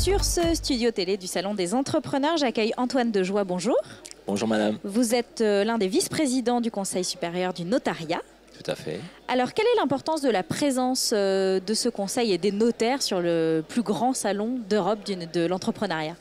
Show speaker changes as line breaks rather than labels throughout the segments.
Sur ce studio télé du Salon des Entrepreneurs, j'accueille Antoine Dejoie. Bonjour.
Bonjour madame.
Vous êtes l'un des vice-présidents du Conseil supérieur du notariat.
Tout à fait.
Alors, quelle est l'importance de la présence de ce conseil et des notaires sur le plus grand salon d'Europe de l'entrepreneuriat ?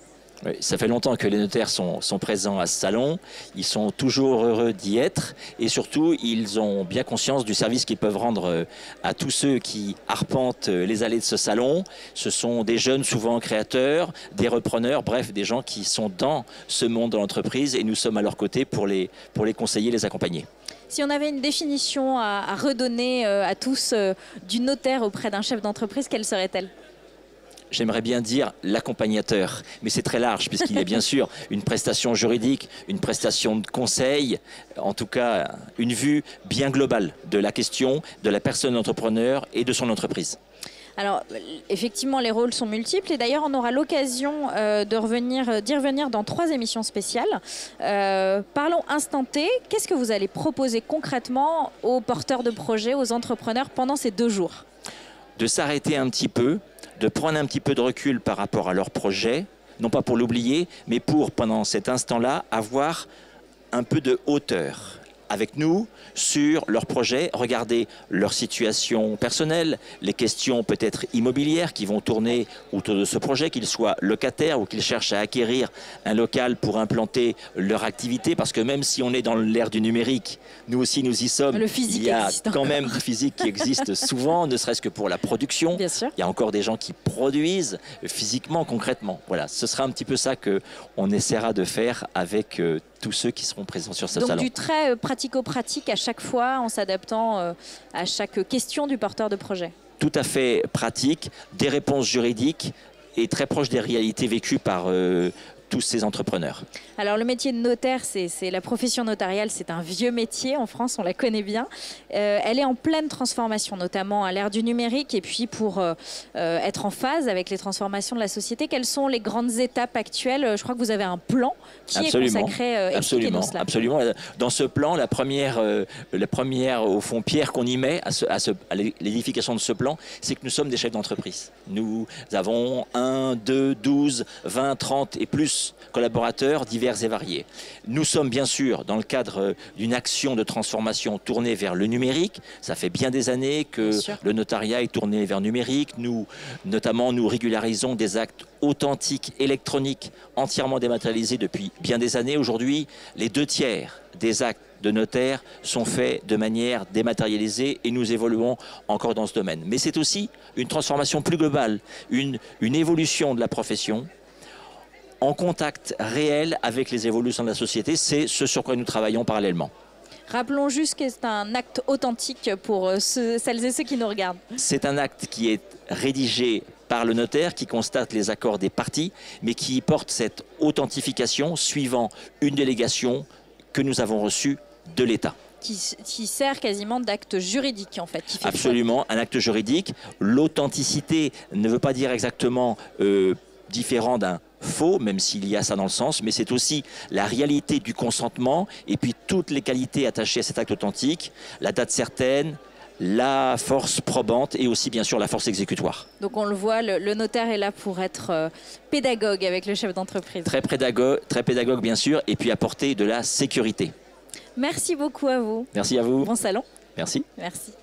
Oui, ça fait longtemps que les notaires sont présents à ce salon. Ils sont toujours heureux d'y être et surtout, ils ont bien conscience du service qu'ils peuvent rendre à tous ceux qui arpentent les allées de ce salon. Ce sont des jeunes, souvent créateurs, des repreneurs, bref, des gens qui sont dans ce monde de l'entreprise et nous sommes à leur côté pour les conseiller, les accompagner.
Si on avait une définition à redonner à tous du notaire auprès d'un chef d'entreprise, quelle serait-elle ?
J'aimerais bien dire l'accompagnateur, mais c'est très large puisqu'il y a bien sûr une prestation juridique, une prestation de conseil, en tout cas une vue bien globale de la question, de la personne entrepreneur et de son entreprise.
Alors, effectivement, les rôles sont multiples et d'ailleurs, on aura l'occasion d'y revenir dans 3 émissions spéciales. Parlons instant T. Qu'est-ce que vous allez proposer concrètement aux porteurs de projets, aux entrepreneurs pendant ces 2 jours ?
De s'arrêter un petit peu, de prendre un petit peu de recul par rapport à leur projet, non pas pour l'oublier, mais pour, pendant cet instant-là, avoir un peu de hauteur avec nous sur leur projet, regarder leur situation personnelle, les questions peut-être immobilières qui vont tourner autour de ce projet, qu'ils soient locataires ou qu'ils cherchent à acquérir un local pour implanter leur activité, parce que même si on est dans l'ère du numérique, nous aussi nous y sommes, il y a quand même du physique qui existe souvent, ne serait-ce que pour la production.
Bien sûr.
Il y a encore des gens qui produisent physiquement, concrètement. Voilà, ce sera un petit peu ça qu'on essaiera de faire avec tous ceux qui seront présents sur ce salon.
Donc du très pratico-pratique à chaque fois en s'adaptant à chaque question du porteur de projet.
Tout à fait pratique, des réponses juridiques et très proches des réalités vécues par tous ces entrepreneurs.
Alors le métier de notaire, c'est la profession notariale, c'est un vieux métier en France, on la connaît bien. Elle est en pleine transformation, notamment à l'ère du numérique et puis pour être en phase avec les transformations de la société. Quelles sont les grandes étapes actuelles ? Je crois que vous avez un plan qui est consacré.
Absolument. Dans ce plan, la première au fond pierre qu'on y met à l'édification de ce plan, c'est que nous sommes des chefs d'entreprise. Nous avons 1, 2, 12, 20, 30 et plus collaborateurs divers et variés. Nous sommes bien sûr dans le cadre d'une action de transformation tournée vers le numérique. Ça fait bien des années que le notariat est tourné vers le numérique. Nous régularisons des actes authentiques électroniques entièrement dématérialisés depuis bien des années. Aujourd'hui, les 2/3 des actes de notaire sont faits de manière dématérialisée et nous évoluons encore dans ce domaine. Mais c'est aussi une transformation plus globale, une évolution de la profession en contact réel avec les évolutions de la société. C'est ce sur quoi nous travaillons parallèlement.
Rappelons juste que c'est un acte authentique pour celles et ceux qui nous regardent.
C'est un acte qui est rédigé par le notaire, qui constate les accords des parties, mais qui porte cette authentification suivant une délégation que nous avons reçue de l'État.
Qui sert quasiment d'acte juridique en fait.
Absolument, un acte juridique. L'authenticité ne veut pas dire exactement différent d'un faux, même s'il y a ça dans le sens, mais c'est aussi la réalité du consentement et puis toutes les qualités attachées à cet acte authentique, la date certaine, la force probante et aussi bien sûr la force exécutoire.
Donc on le voit, le notaire est là pour être pédagogue avec le chef d'entreprise.
Très pédagogue bien sûr, et puis apporter de la sécurité.
Merci beaucoup à vous.
Merci à vous.
Bon salon.
Merci.
Merci.